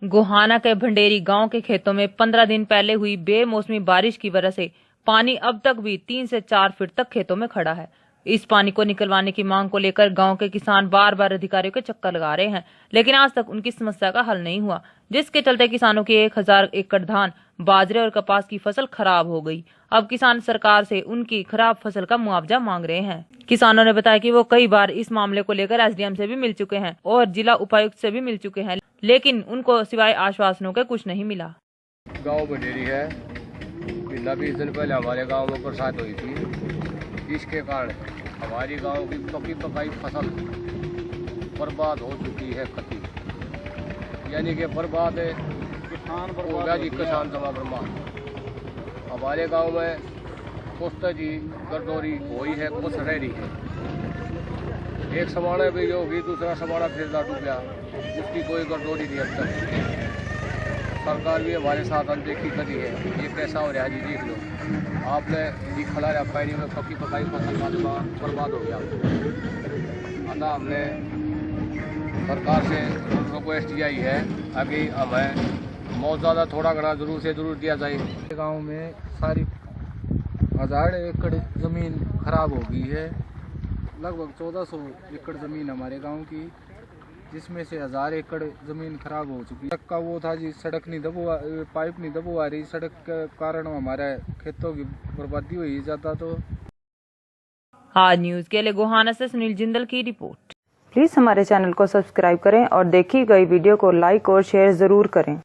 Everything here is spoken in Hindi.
गोहाना के भंडेरी गांव के खेतों में 15 दिन पहले हुई बेमौसमी बारिश की वजह से पानी अब तक भी 3 से 4 फीट तक खेतों में खड़ा है। इस पानी को निकलवाने की मांग को लेकर गांव के किसान बार बार अधिकारियों के चक्कर लगा रहे हैं, लेकिन आज तक उनकी समस्या का हल नहीं हुआ, जिसके चलते किसानों की 1000 एकड़ धान, बाजरे और कपास की फसल खराब हो गई। अब किसान सरकार से उनकी खराब फसल का मुआवजा मांग रहे हैं। किसानों ने बताया कि वो कई बार इस मामले को लेकर एसडीएम से भी मिल चुके हैं और जिला उपायुक्त से भी मिल चुके हैं, लेकिन उनको सिवाय आश्वासनों के कुछ नहीं मिला। गांव भंडेरी है। 20 दिन पहले हमारे गांव में बरसात हुई थी, इसके कारण हमारी गांव की पकी पकाई फसल बर्बाद हो चुकी है। कति यानी कि बर्बाद है, हो गया जी, किसान जमा बर्बाद। हमारे गांव में कुछ जी गर्दौरी हुई है, कुछ रह रही है। एक समाना भी होगी, दूसरा समाना फिर डूब गया, उसकी कोई गर्दौरी नहीं अब तक। सरकार भी हमारे साथ अनदेखी करी है। ये कैसा हो रहा है जी, देख लो आपने जी, खड़ा रहा पैरी में पकी पकाई फसल बर्बाद हो गया। अतः हमने सरकार से रिक्वेस्ट किया ही है, अभी हमें बहुत ज़्यादा थोड़ा घना जरूर से जरूर दिया जाए। गांव में सारी 1000 एकड़ ज़मीन खराब हो गई है। लगभग 1400 एकड़ ज़मीन हमारे गांव की, जिसमें से 1000 एकड़ ज़मीन खराब हो चुकी है। सड़क का वो था जी, सड़क नहीं दबवा, पाइप नहीं दबवा रही। सड़क के कारण हमारे खेतों की बर्बादी हुई ज़्यादा। तो आज न्यूज़ के लिए गोहाना से सुनील जिंदल की रिपोर्ट। प्लीज़ हमारे चैनल को सब्सक्राइब करें और देखी गई वीडियो को लाइक और शेयर ज़रूर करें।